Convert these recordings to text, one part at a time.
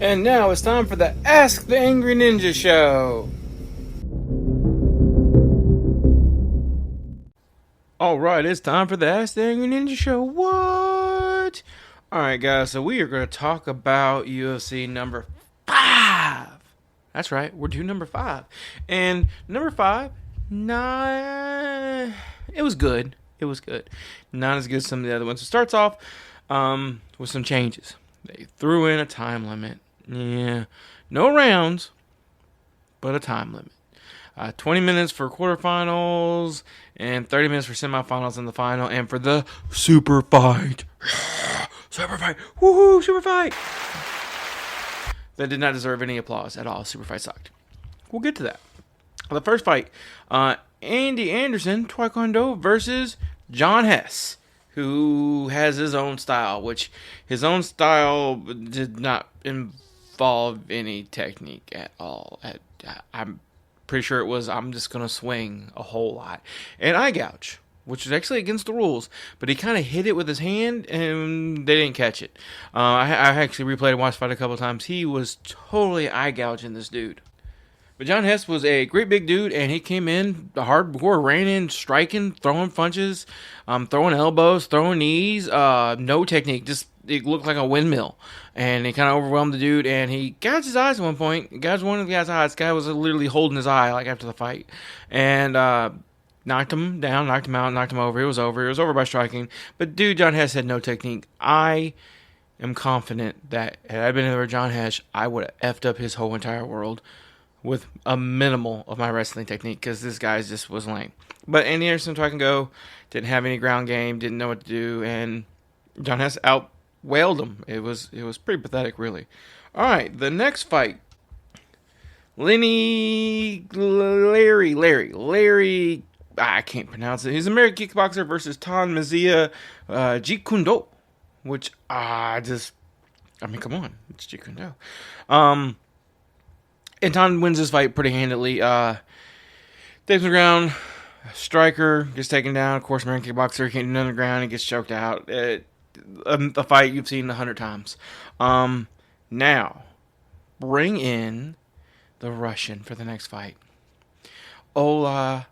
And now it's time for the Ask the Angry Ninja Show. Alright, it's time for the Ask the Angry Ninja Show. What? Alright, guys, so we are going to talk about UFC number 5. That's right, we're doing number 5. And number 5, it was good. It was good. Not as good as some of the other ones. It starts off with some changes. They threw in a time limit. Yeah, no rounds, but a time limit. 20 minutes for quarterfinals and 30 minutes for semifinals and the final, and for the super fight. Super fight. Woohoo, super fight. That did not deserve any applause at all. Super fight sucked. We'll get to that. The first fight, Andy Anderson, Twycondo versus John Hess, who has his own style, which his own style did not involve any technique at all. I'm pretty sure it was, I'm just going to swing a whole lot. And eye gouge, which is actually against the rules, but he kind of hit it with his hand, and they didn't catch it. I actually replayed and watched the fight a couple of times. He was totally eye gouging this dude. But John Hess was a great big dude, and he came in hardcore, ran in, striking, throwing punches, throwing elbows, throwing knees, no technique, just it looked like a windmill. And he kind of overwhelmed the dude, and he gouged his eyes at one point. He gouged one of the guy's eyes. This guy was literally holding his eye, like, after the fight. And knocked him down, knocked him out, knocked him over. It was over. It was over by striking. But, dude, John Hess had no technique. I am confident that had I been over John Hess, I would have effed up his whole entire world with a minimal of my wrestling technique, because this guy just was lame. But Andy Anderson, Twycondo, didn't have any ground game, didn't know what to do, and John Hess outwailed him. It was pretty pathetic, really. All right, the next fight, Larry, I can't pronounce it. He's an American kickboxer versus Twycondo, Twycondo, which come on, it's Twycondo. And Tom wins this fight pretty handily. Takes him the ground. Striker gets taken down. Of course, American kickboxer can't do nothing on the ground. He gets choked out. A fight you've seen 100 times. Now, bring in the Russian for the next fight. Ola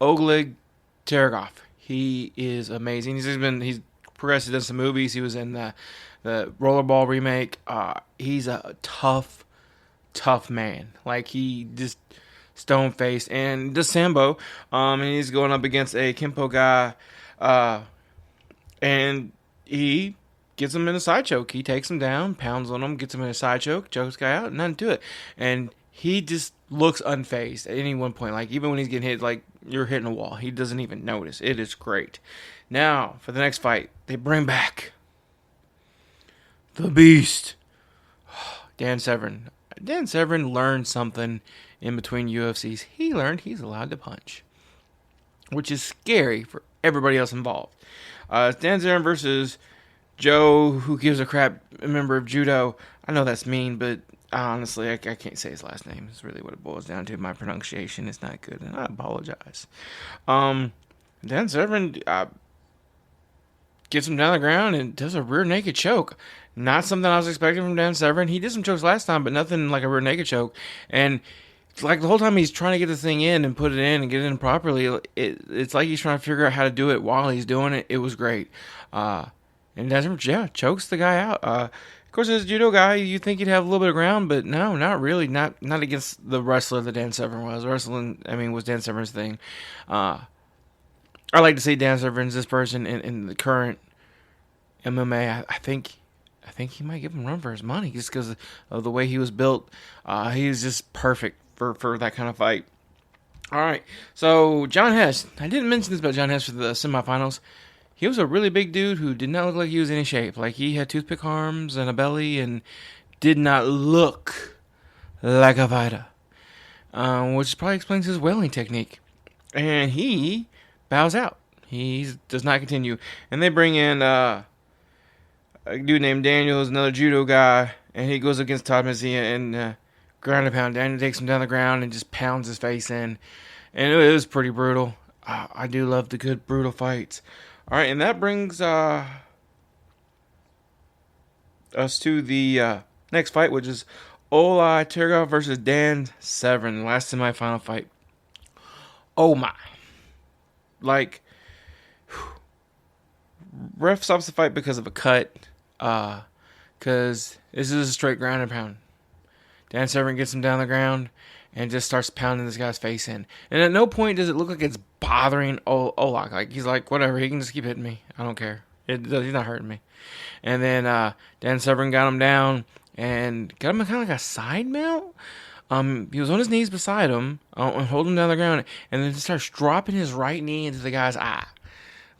Targa. He is amazing. He's progressed, done some movies. He was in the Rollerball remake. He's a tough man. Like, he just stone-faced and does sambo. And he's going up against a Kempo guy. And he gets him in a side choke. He takes him down, pounds on him, gets him in a side choke, chokes the guy out, nothing to it. And he just looks unfazed at any one point. Like, even when he's getting hit, like, you're hitting a wall. He doesn't even notice. It is great. Now, for the next fight, they bring back the Beast, Dan Severn. Dan Severn learned something in between UFCs. He learned he's allowed to punch, which is scary for everybody else involved. Dan Severn versus Joe, who gives a crap, a member of judo. I know that's mean, but honestly, I can't say his last name. It's really what it boils down to. My pronunciation is not good, and I apologize. Dan Severn gets him down the ground and does a rear naked choke. Not something I was expecting from Dan Severn. He did some chokes last time, but nothing like a rear naked choke. And it's like the whole time he's trying to get the thing in and put it in and get it in properly, it's like he's trying to figure out how to do it while he's doing it. It was great. And Dan Severn, chokes the guy out. Of course, as a judo guy, you think he'd have a little bit of ground, but no, not really. Not against the wrestler that Dan Severn was. Wrestling, was Dan Severn's thing. I like to say Dan Severn's this person in the current MMA. I think he might give him a run for his money just because of the way he was built. He's just perfect for that kind of fight. All right, so John Hess. I didn't mention this about John Hess for the semifinals. He was a really big dude who did not look like he was in any shape. Like, he had toothpick arms and a belly and did not look like a fighter, which probably explains his wailing technique. And he bows out. He does not continue. And they bring in a dude named Daniel, who's another judo guy, and he goes against Todd Mazzia and ground and pound. Daniel takes him down the ground and just pounds his face in. And it was pretty brutal. I do love the good, brutal fights. All right, and that brings us to the next fight, which is Ola Targa versus Dan Severn, last semifinal fight. Oh my. Like, ref stops the fight because of a cut. Because this is a straight ground and pound. Dan Severn gets him down the ground and just starts pounding this guy's face in. And at no point does it look like it's bothering Olak. Like, he's like, whatever, he can just keep hitting me. I don't care. He's not hurting me. And then Dan Severn got him down and got him kind of like a side mount. He was on his knees beside him, holding him down the ground, and then starts dropping his right knee into the guy's eye.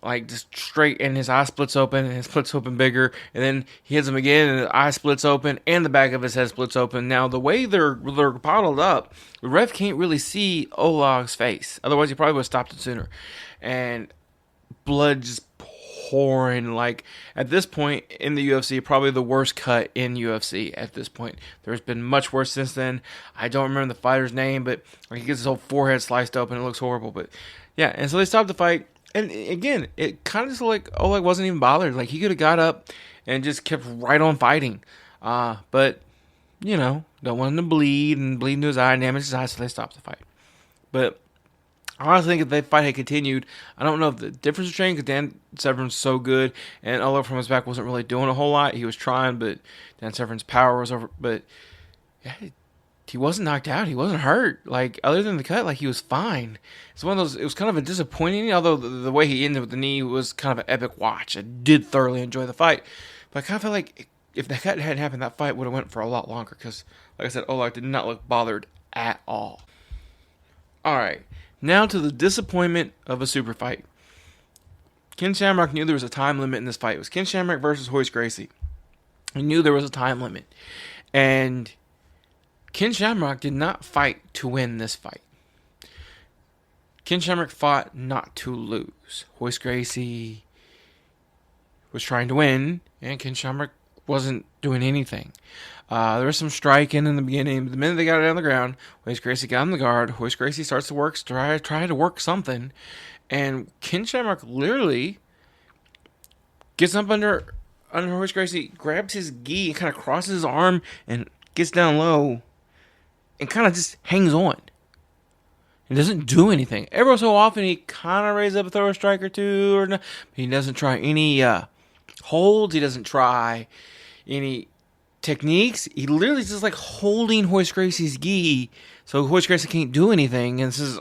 Like, just straight, and his eye splits open, and it splits open bigger, and then he hits him again, and the eye splits open, and the back of his head splits open. Now, the way they're bottled up, the ref can't really see Olag's face. Otherwise, he probably would have stopped it sooner. And blood just pouring. Like, at this point in the UFC, probably the worst cut in UFC at this point. There's been much worse since then. I don't remember the fighter's name, but like, he gets his whole forehead sliced open. It looks horrible. But yeah, and so they stopped the fight. And again, it kind of just like Oleg wasn't even bothered. Like, he could have got up and just kept right on fighting. But, you know, don't want him to bleed into his eye and damage his eye, so they stopped the fight. But I honestly think if that fight had continued, I don't know if the difference was changed because Dan Severn's so good and Oleg from his back wasn't really doing a whole lot. He was trying, but Dan Severn's power was over. But yeah, he wasn't knocked out. He wasn't hurt. Like, other than the cut, like, he was fine. It's one of those, it was kind of a disappointing, although the way he ended with the knee was kind of an epic watch. I did thoroughly enjoy the fight. But I kind of feel like if the cut hadn't happened, that fight would have went for a lot longer. Because, like I said, Oleg did not look bothered at all. All right. Now to the disappointment of a super fight. Ken Shamrock knew there was a time limit in this fight. It was Ken Shamrock versus Royce Gracie. He knew there was a time limit. And Ken Shamrock did not fight to win this fight. Ken Shamrock fought not to lose. Royce Gracie was trying to win, and Ken Shamrock wasn't doing anything. There was some striking in the beginning. The minute they got it on the ground, Royce Gracie got on the guard. Royce Gracie starts to work, try to work something, and Ken Shamrock literally gets up under Royce Gracie, grabs his gi, and kind of crosses his arm, and gets down low, and kind of just hangs on. He doesn't do anything. Every so often, he kind of raises up a throw strike or two, or not. He doesn't try any holds. He doesn't try any techniques. He literally just like holding Royce Gracie's gi, so Royce Gracie can't do anything, and his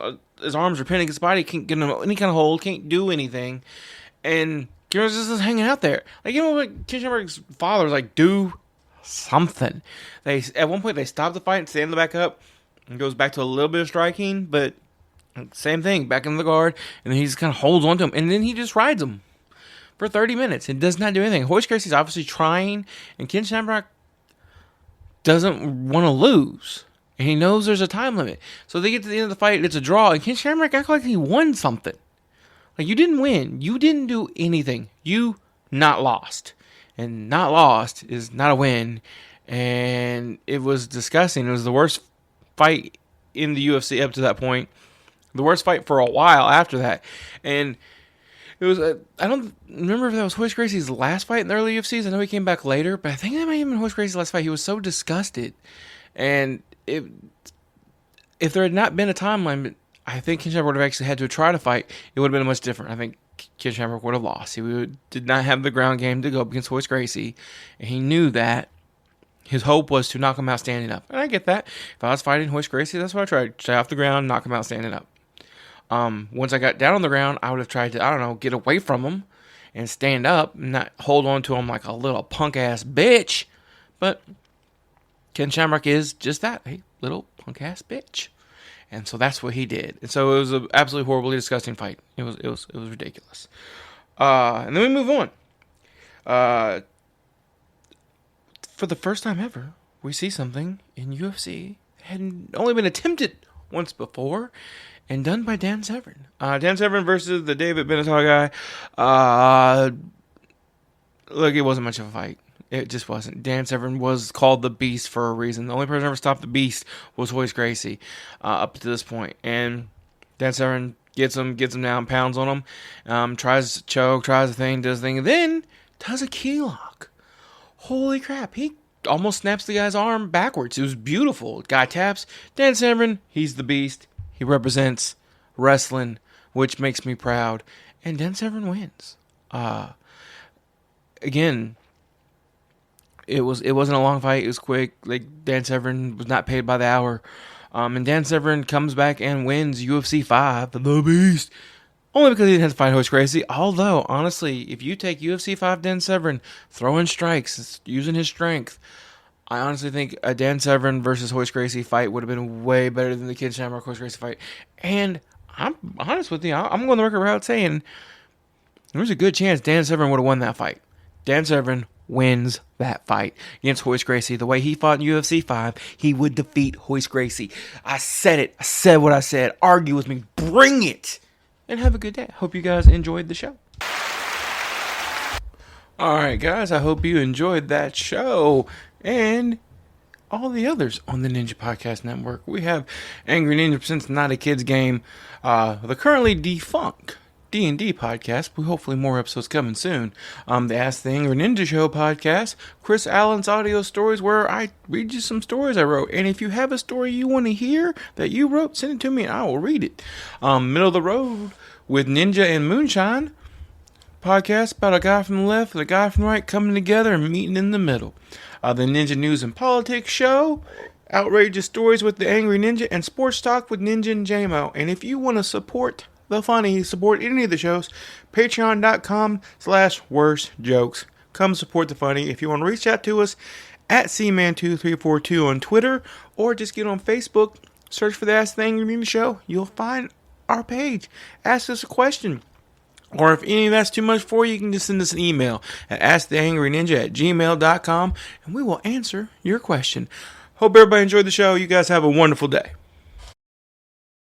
arms are pinned against his body, can't get any kind of hold, can't do anything, and Kieran's just hanging out there. Like, you know what, Ken Shamrock's father was like, do something. At one point they stop the fight and stand the back up, and goes back to a little bit of striking, but same thing, back into the guard, and then he just kind of holds on to him, and then he just rides him for 30 minutes and does not do anything. Royce Gracie's obviously trying, and Ken Shamrock doesn't want to lose, and he knows there's a time limit. So they get to the end of the fight, it's a draw, and Ken Shamrock acts like he won something. Like, you didn't win. You didn't do anything. You not lost. And not lost is not a win. And it was disgusting. It was the worst fight in the UFC up to that point. The worst fight for a while after that. And it was, I don't remember if that was Royce Gracie's last fight in the early UFCs. I know he came back later, but I think that might have been Royce Gracie's last fight. He was so disgusted. And if there had not been a time limit, I think Ken Shamrock would have actually had to try to fight. It would have been much different. I think Ken Shamrock would have lost. Did not have the ground game to go up against Royce Gracie. And he knew that. His hope was to knock him out standing up. And I get that. If I was fighting Royce Gracie, that's what I tried. Stay off the ground, knock him out standing up. Once I got down on the ground, I would have tried to, get away from him and stand up and not hold on to him like a little punk-ass bitch. But Ken Shamrock is just that, a little punk-ass bitch. And so that's what he did. And so it was an absolutely horribly disgusting fight. It was ridiculous. And then we move on. For the first time ever, we see something in UFC that had only been attempted once before and done by Dan Severn. Dan Severn versus the David Benatar guy. Look, it wasn't much of a fight. It just wasn't. Dan Severn was called the Beast for a reason. The only person who ever stopped the Beast was Royce Gracie up to this point. And Dan Severn gets him down, pounds on him, tries to choke, tries a thing, does a thing, and then does a key lock. Holy crap. He almost snaps the guy's arm backwards. It was beautiful. Guy taps. Dan Severn, he's the beast. He represents wrestling, which makes me proud. And Dan Severn wins. Again, it wasn't a long fight. It was quick. Like, Dan Severn was not paid by the hour. And Dan Severn comes back and wins UFC 5, the beast. Only because he didn't have to fight Hoist Gracie. Although, honestly, if you take UFC 5 Dan Severn, throwing strikes, using his strength, I honestly think a Dan Severn versus Hoist Gracie fight would have been way better than the Ken Shamrock Hoist Gracie fight. And I'm honest with you, I'm going the record route saying there's a good chance Dan Severn would have won that fight. Dan Severn wins that fight against Hoist Gracie. The way he fought in UFC 5, he would defeat Hoist Gracie. I said it. I said what I said. Argue with me. Bring it. And have a good day. Hope you guys enjoyed the show. Alright guys, I hope you enjoyed that show. And all the others on the Ninja Podcast Network. We have Angry Ninja Presents Not a Kid's Game. The currently defunct D&D podcast. Hopefully more episodes coming soon. The Ask the Angry Ninja Show podcast. Chris Allen's audio stories, where I read you some stories I wrote. And if you have a story you want to hear that you wrote, send it to me and I will read it. Middle of the Road with Ninja and Moonshine podcast about a guy from the left and a guy from the right coming together and meeting in the middle. The Ninja News and Politics show. Outrageous Stories with the Angry Ninja, and Sports Talk with Ninja and JMO. And if you want to support the funny, support any of the shows, patreon.com/worstjokes. Come support the funny. If you want to reach out to us, at cman2342 on Twitter, or just get on Facebook, search for the Ask the Angry Ninja Show. You'll find our page. Ask us a question. Or if any of that's too much for you, you can just send us an email at asktheangryninja@gmail.com, and we will answer your question. Hope everybody enjoyed the show. You guys have a wonderful day.